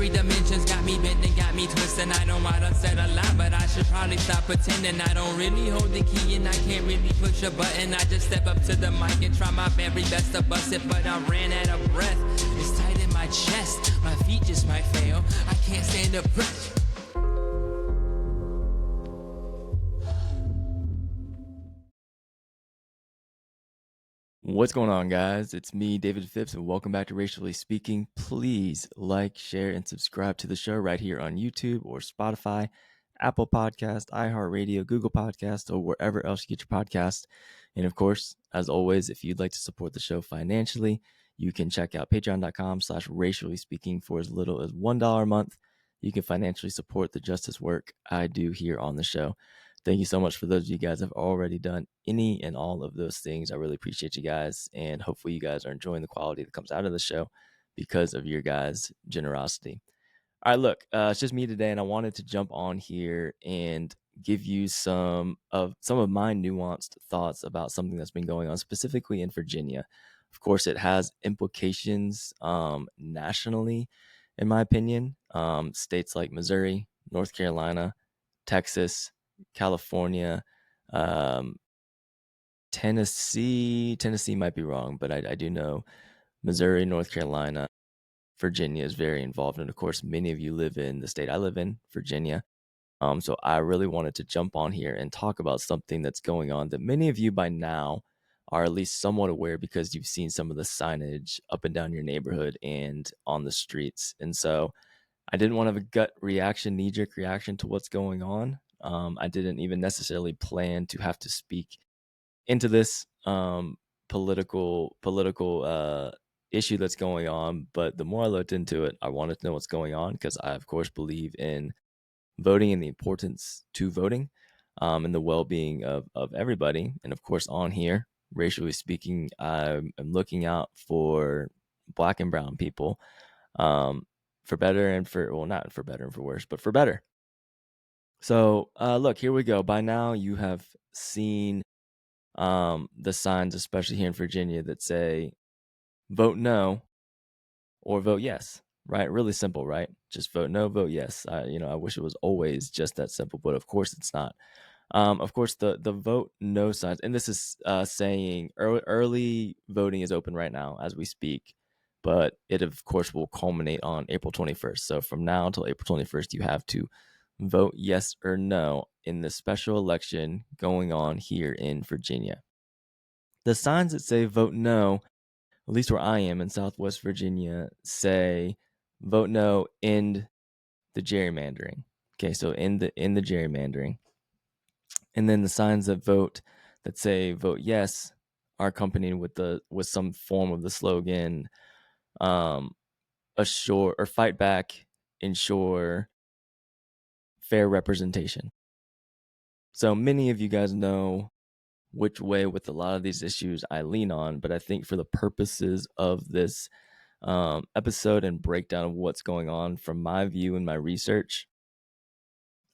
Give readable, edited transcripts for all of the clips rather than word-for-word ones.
three dimensions got me bent and got me twisting. I know I done said a lot, but I should probably stop pretending. I don't really hold the key and I can't really push a button. I just step up to the mic and try my very best to bust it, but I ran out of breath. It's tight in my chest, my feet just might fail. I can't stand up. What's going on, guys? It's me, David Phipps, and welcome back to Racially Speaking. Please like, share, and subscribe to the show right here on YouTube or Spotify, Apple Podcast, iHeartRadio, Google Podcast, or wherever else you get your podcast. And of course, as always, if you'd like to support the show financially, you can check out patreon.com/racially speaking for as little as $1 a month. You can financially support the justice work I do here on the show. Thank you so much for those of you guys who have already done any and all of those things. I really appreciate you guys, and hopefully you guys are enjoying the quality that comes out of the show because of your guys' generosity. All right, look, it's just me today, and I wanted to jump on here and give you some of my nuanced thoughts about something that's been going on specifically in Virginia. Of course, it has implications nationally, in my opinion. States like Missouri, North Carolina, Texas, California, Tennessee might be wrong, but I do know Missouri, North Carolina, Virginia is very involved. And of course, many of you live in the state I live in, Virginia. So I really wanted to jump on here and talk about something that's going on that many of you by now are at least somewhat aware because you've seen some of the signage up and down your neighborhood and on the streets. And so I didn't want to have a gut reaction, knee-jerk reaction to what's going on. I didn't even necessarily plan to have to speak into this political issue that's going on. But the more I looked into it, I wanted to know what's going on because I, of course, believe in voting and the importance to voting and the well-being of everybody. And, of course, on here, racially speaking, I'm looking out for Black and brown people. For better and for, well, not for better and for worse, but for better. So, look, here we go. By now, you have seen the signs, especially here in Virginia, that say vote no or vote yes, right? Really simple, right? Just vote no, vote yes. I wish it was always just that simple, but of course it's not. Of course, the vote no signs, and this is saying early voting is open right now as we speak. But it, of course, will culminate on April 21st. So from now until April 21st, you have to vote yes or no in the special election going on here in Virginia. The signs that say vote no, at least where I am in Southwest Virginia, say vote no, end the gerrymandering. Okay, so end the gerrymandering. And then the signs that say vote yes are accompanied with some form of the slogan, assure or fight back, ensure fair representation. So many of you guys know which way with a lot of these issues I lean on, but I think for the purposes of this episode and breakdown of what's going on from my view and my research,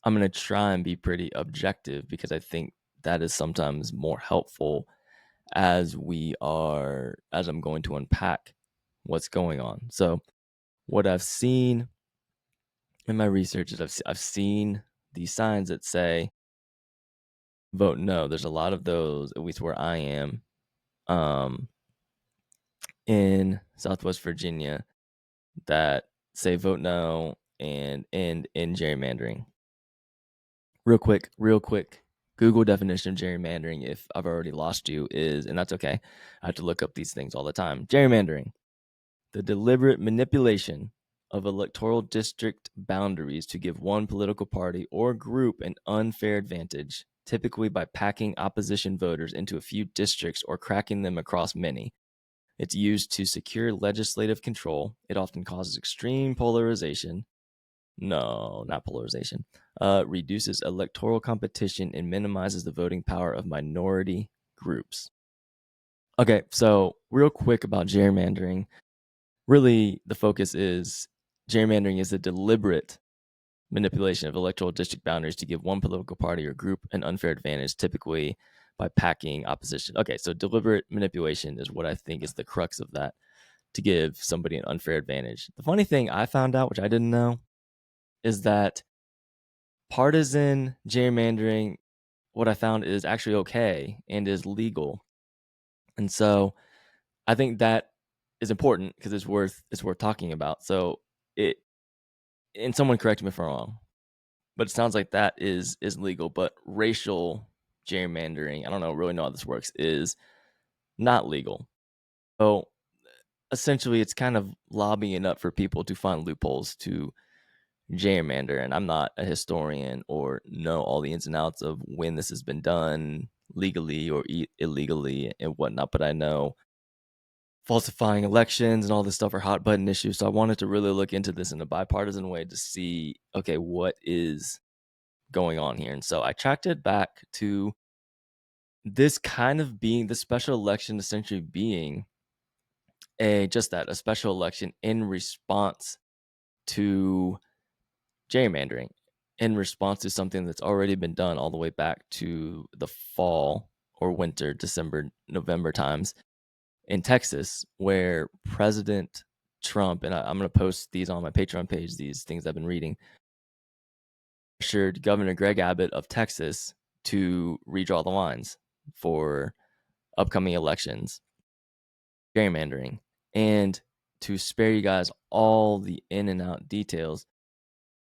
I'm going to try and be pretty objective because I think that is sometimes more helpful as I'm going to unpack what's going on. So what I've seen in my research is I've seen these signs that say vote no. There's a lot of those, at least where I am, in Southwest Virginia, that say vote no and end in gerrymandering. Real quick, Google definition of gerrymandering, if I've already lost you, is, and that's okay, I have to look up these things all the time. Gerrymandering, the deliberate manipulation of electoral district boundaries to give one political party or group an unfair advantage, typically by packing opposition voters into a few districts or cracking them across many. It's used to secure legislative control. It often causes extreme polarization. No, not polarization. Reduces electoral competition and minimizes the voting power of minority groups. Okay, so real quick about gerrymandering. Really, the focus is gerrymandering is a deliberate manipulation of electoral district boundaries to give one political party or group an unfair advantage, typically by packing opposition. Okay, so deliberate manipulation is what I think is the crux of that. to give somebody an unfair advantage. The funny thing I found out, which I didn't know, is that partisan gerrymandering, what I found is actually okay and is legal. And so I think that is important because it's worth talking about. So it and someone correct me if I'm wrong, but it sounds like that is legal, but racial gerrymandering, I don't really know how this works, is not legal. So essentially it's kind of lobbying up for people to find loopholes to gerrymander. And I'm not a historian or know all the ins and outs of when this has been done legally or illegally and whatnot, but I know falsifying elections and all this stuff are hot button issues. So I wanted to really look into this in a bipartisan way to see, okay, what is going on here. And so I tracked it back to this kind of being the special election essentially being a special election in response to gerrymandering, in response to something that's already been done all the way back to the fall or winter, December, November times in Texas, where President Trump, and I'm going to post these on my Patreon page, these things I've been reading, pressured Governor Greg Abbott of Texas to redraw the lines for upcoming elections, gerrymandering. And to spare you guys all the in and out details,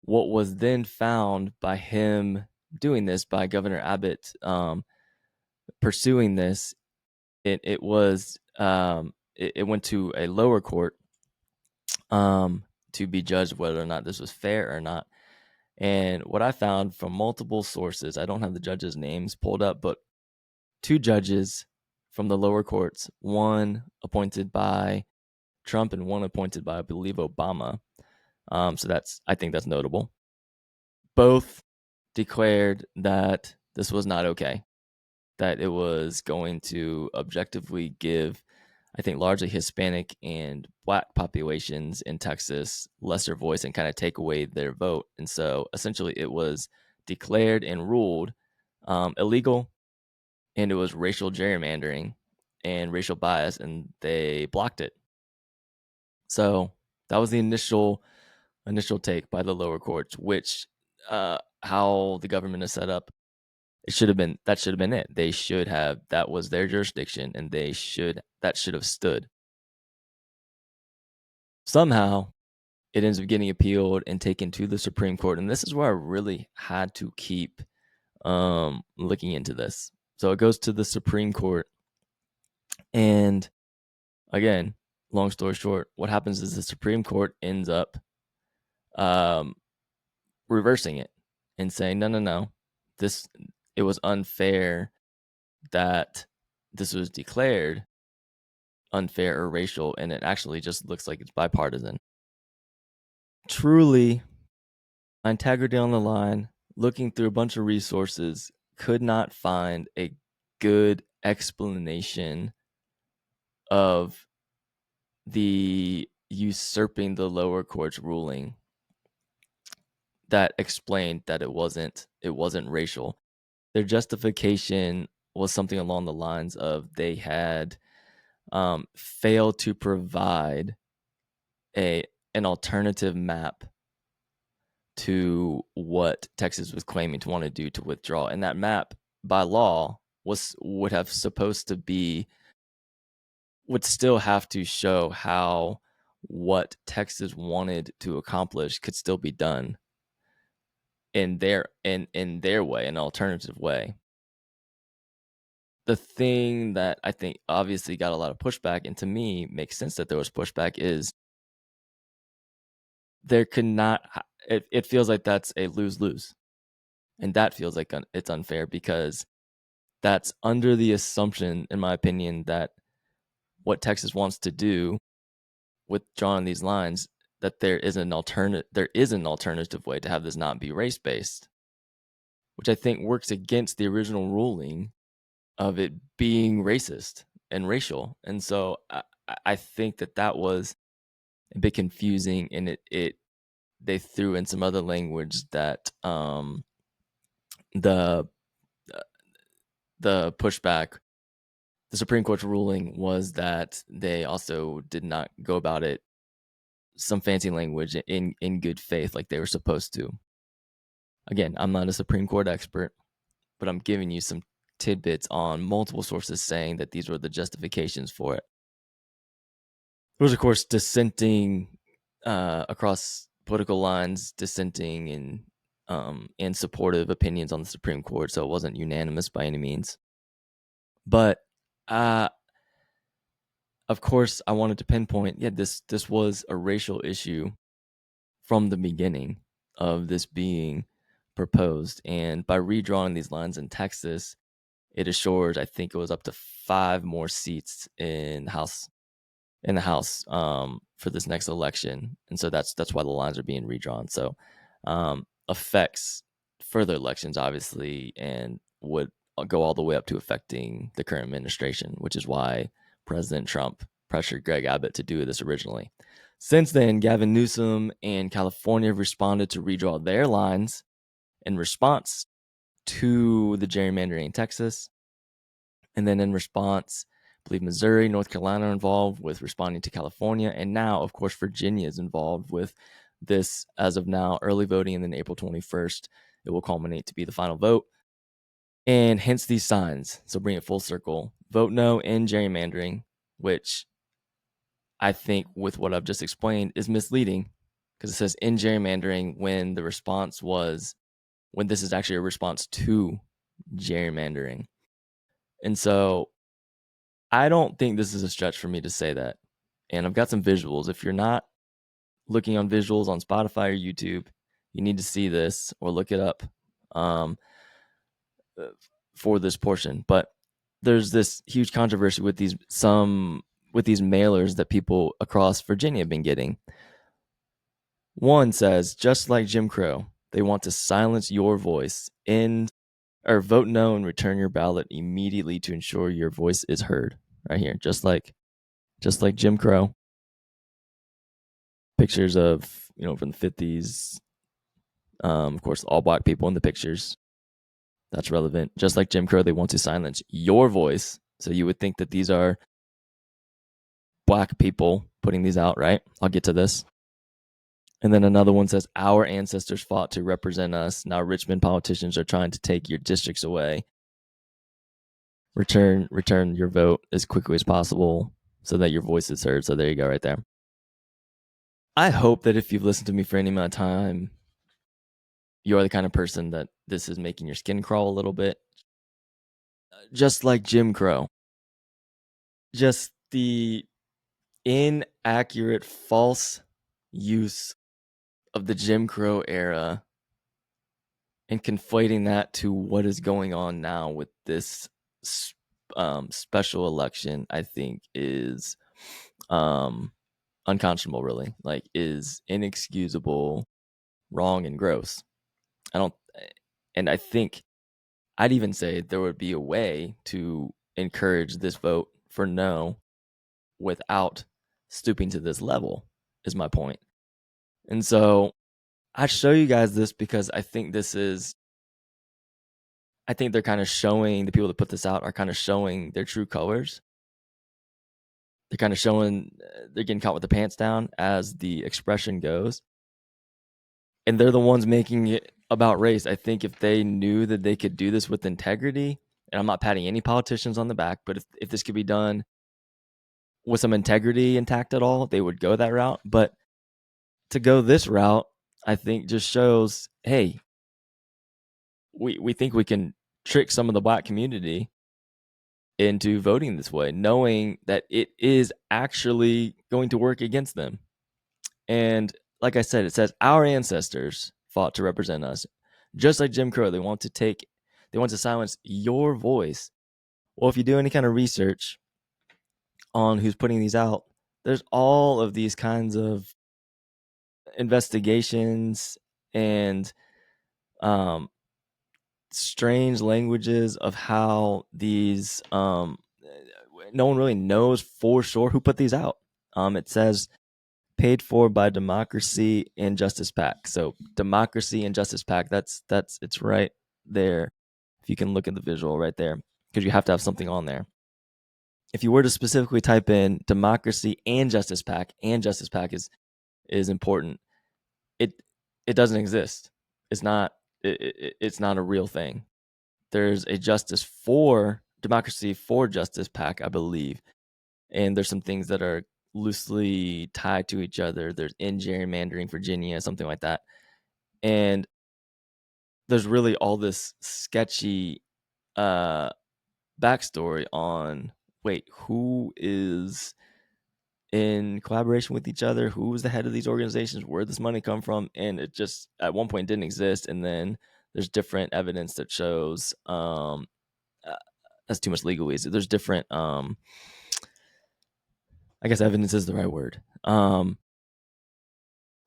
what was then found by him doing this, by Governor Abbott pursuing this, it went to a lower court to be judged whether or not this was fair or not. And what I found from multiple sources, I don't have the judges' names pulled up, but 2 judges from the lower courts, one appointed by Trump and one appointed by, I believe, Obama. So I think that's notable. Both declared that this was not okay, that it was going to objectively give, I think, largely Hispanic and Black populations in Texas lesser voice and kind of take away their vote. And so essentially it was declared and ruled illegal, and it was racial gerrymandering and racial bias, and they blocked it. So that was the initial take by the lower courts, which how the government is set up, that should have been it. They should have, that was their jurisdiction, and that should have stood. Somehow it ends up getting appealed and taken to the Supreme Court, and this is where I really had to keep looking into this. So it goes to the Supreme Court, and again, long story short, what happens is the Supreme Court ends up reversing it and saying, no, it was unfair that this was declared unfair or racial, and it actually just looks like it's bipartisan. Truly, my integrity on the line, looking through a bunch of resources, could not find a good explanation of the usurping the lower court's ruling that explained that it wasn't racial. Their justification was something along the lines of they had failed to provide an alternative map to what Texas was claiming to want to do to withdraw. And that map, by law, would still have to show how what Texas wanted to accomplish could still be done in their way, an alternative way. The thing that I think obviously got a lot of pushback, and to me makes sense that there was pushback, is there could not, it feels like that's a lose-lose. And that feels like it's unfair, because that's under the assumption, in my opinion, that what Texas wants to do with drawing these lines, that there is an alternative way to have this not be race-based, which I think works against the original ruling of it being racist and racial. And so I think that was a bit confusing, and they threw in some other language that the pushback the Supreme Court's ruling was that they also did not go about it some fancy language in good faith like they were supposed to. Again, I'm not a Supreme Court expert, but I'm giving you some tidbits on multiple sources saying that these were the justifications for it. There was, of course, dissenting across political lines, dissenting and supportive opinions on the Supreme Court, so it wasn't unanimous by any means. But of course, I wanted to pinpoint, this was a racial issue from the beginning of this being proposed. And by redrawing these lines in Texas, it assures, I think it was up to 5 more seats in the House for this next election. And so that's why the lines are being redrawn. So affects further elections, obviously, and would go all the way up to affecting the current administration, which is why President Trump pressured Greg Abbott to do this originally. Since then, Gavin Newsom and California have responded to redraw their lines in response to the gerrymandering in Texas. And then in response, I believe Missouri, North Carolina are involved with responding to California. And now, of course, Virginia is involved with this as of now, early voting. And then April 21st, it will culminate to be the final vote. And hence these signs. So bring it full circle. Vote no in gerrymandering, which I think with what I've just explained is misleading because it says in gerrymandering when the response was, when this is actually a response to gerrymandering. And so I don't think this is a stretch for me to say that. And I've got some visuals. If you're not looking on visuals on Spotify or YouTube, you need to see this or look it up for this portion. But there's this huge controversy with these mailers that people across Virginia have been getting. One says, just like Jim Crow, they want to silence your voice or vote no and return your ballot immediately to ensure your voice is heard. Right here, just like Jim Crow. Pictures of, from the 50s. Of course, all black people in the pictures. That's relevant. Just like Jim Crow, they want to silence your voice. So you would think that these are black people putting these out, right? I'll get to this. And then another one says, our ancestors fought to represent us. Now Richmond politicians are trying to take your districts away. Return your vote as quickly as possible so that your voice is heard. So there you go right there. I hope that if you've listened to me for any amount of time, you're the kind of person that this is making your skin crawl a little bit. Just like Jim Crow. Just the inaccurate, false use of the Jim Crow era and conflating that to what is going on now with this special election, I think is unconscionable, really. Like, is inexcusable, wrong, and gross. I think I'd even say there would be a way to encourage this vote for no without stooping to this level, is my point. And so I show you guys this because I think they're kind of showing, the people that put this out are kind of showing their true colors. They're kind of showing, they're getting caught with the pants down, as the expression goes. And they're the ones making it about race. I think if they knew that they could do this with integrity, and I'm not patting any politicians on the back, but if this could be done with some integrity intact at all, they would go that route. But to go this route, I think just shows, hey, we think we can trick some of the black community into voting this way, knowing that it is actually going to work against them. And like I said, it says our ancestors fought to represent us. Just like Jim Crow, they want to silence your voice. Well, if you do any kind of research on who's putting these out, there's all of these kinds of investigations and strange languages of how these no one really knows for sure who put these out. It says paid for by Democracy and Justice PAC. So Democracy and Justice PAC, that's it's right there. If you can look at the visual right there, because you have to have something on there. if you were to specifically type in democracy and Justice PAC is important. It doesn't exist. It's not a real thing. There's a Justice for Democracy for Justice PAC, I believe, and there's some things that are loosely tied to each other. There's in Gerrymandering Virginia, something like that, and there's really all this sketchy backstory on who is in collaboration with each other, who was the head of these organizations, where this money come from, and it just at one point didn't exist, and then there's different evidence that shows that's too much legalese. There's different I guess evidence is the right word.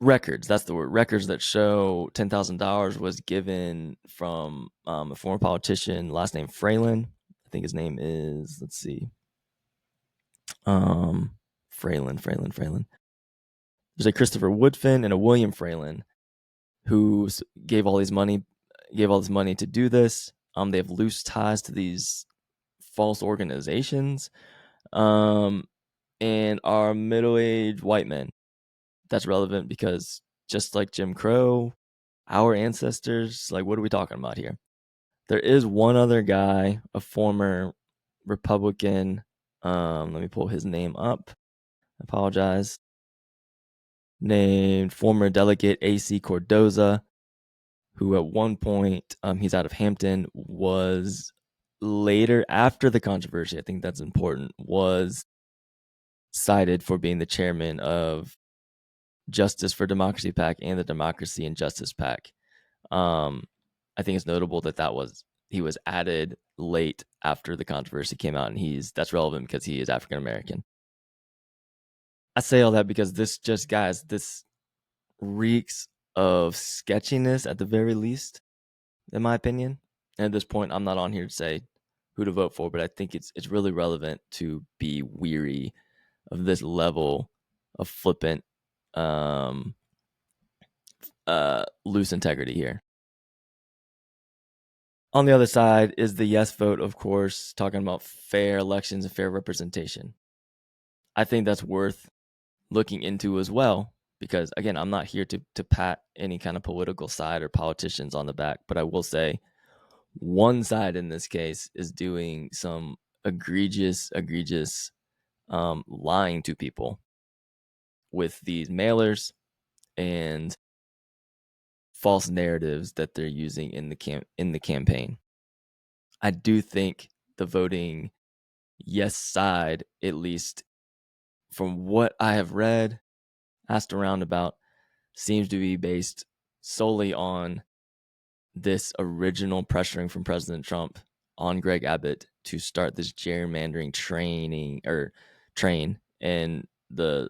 Records, that's the word. Records that show $10,000 was given from a former politician, last name Fralin. I think his name is, let's see. Fralin. There's a Christopher Woodfin and a William Fralin who gave all this money to do this. They have loose ties to these false organizations, and are middle-aged white men. That's relevant because just like Jim Crow, our ancestors, like, what are we talking about here? There is one other guy, a former Republican. Let me pull his name up. I apologize. Named former delegate AC Cordoza, who at one point, he's out of Hampton, was later, after the controversy, I think that's important, was cited for being the chairman of Justice for Democracy PAC and the Democracy and Justice PAC. I think it's notable that he was added late after the controversy came out, and that's relevant because he is African American. I say all that because this reeks of sketchiness at the very least, in my opinion. And at this point, I'm not on here to say who to vote for, but I think it's really relevant to be weary of this level of flippant, loose integrity here. On the other side is the yes vote, of course, talking about fair elections and fair representation. I think that's worth looking into as well, because again, I'm not here to pat any kind of political side or politicians on the back, but I will say one side in this case is doing some egregious lying to people with these mailers and false narratives that they're using in the campaign. I do think the voting yes side, at least from what I have read, asked around about, seems to be based solely on this original pressuring from President Trump on Greg Abbott to start this gerrymandering train and the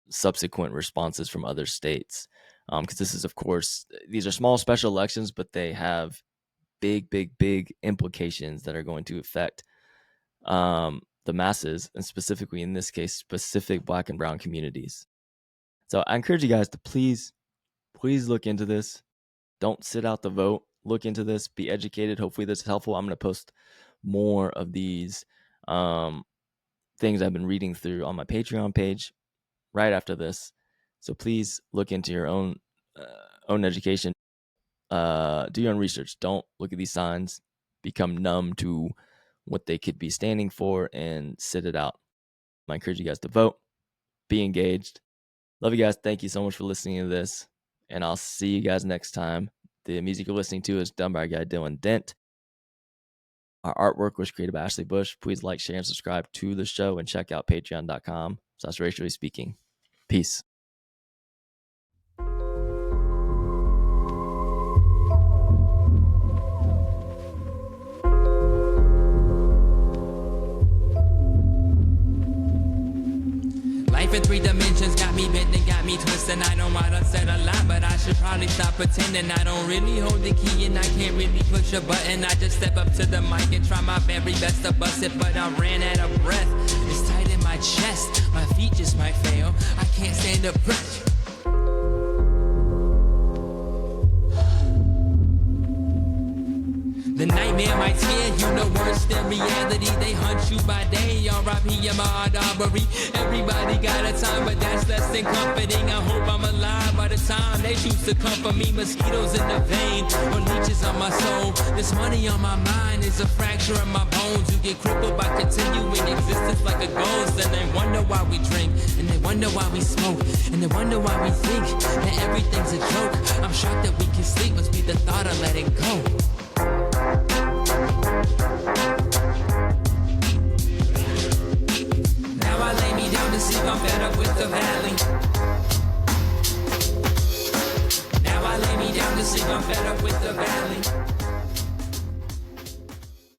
subsequent responses from other states. Because this is, of course, these are small special elections, but they have big implications that are going to affect the masses, and specifically in this case, specific Black and brown communities. So I encourage you guys to please look into this. Don't sit out the vote. Look into this. Be educated. Hopefully this is helpful. I'm going to post more of these things I've been reading through on my Patreon page right after this. So please look into your own education. Do your own research. Don't look at these signs. Become numb to what they could be standing for and sit it out. I encourage you guys to vote. Be engaged. Love you guys. Thank you so much for listening to this. And I'll see you guys next time. The music you're listening to is done by our guy Dylan Dent. Our artwork was created by Ashley Bush. Please like, share, and subscribe to the show, and check out patreon.com/racially speaking. Peace. Life in 3 dimensions got me bent and got me twisted. I know I done said a lot, but I should probably stop pretending. I don't really hold the key and I can't really push a button. I just step up to the mic and try my very best to bust it, but I ran out of breath. It's tight in my chest, my feet just might fail. I can't stand the pressure. The nightmare might scare you, no worse than reality. They hunt you by day, R.I.P. Ahmaud Arbery. Everybody got a time, but that's less than comforting. I hope I'm alive by the time they choose to comfort me. Mosquitoes in the vein, or leeches on my soul. This money on my mind is a fracture in my bones. You get crippled by continuing existence like a ghost. And they wonder why we drink, and they wonder why we smoke, and they wonder why we think that everything's a joke. I'm shocked that we can sleep, must be the thought of letting go. Now I lay me down to sleep, I'm fed up with the valley. Now I lay me down to sleep, I'm fed up with the valley.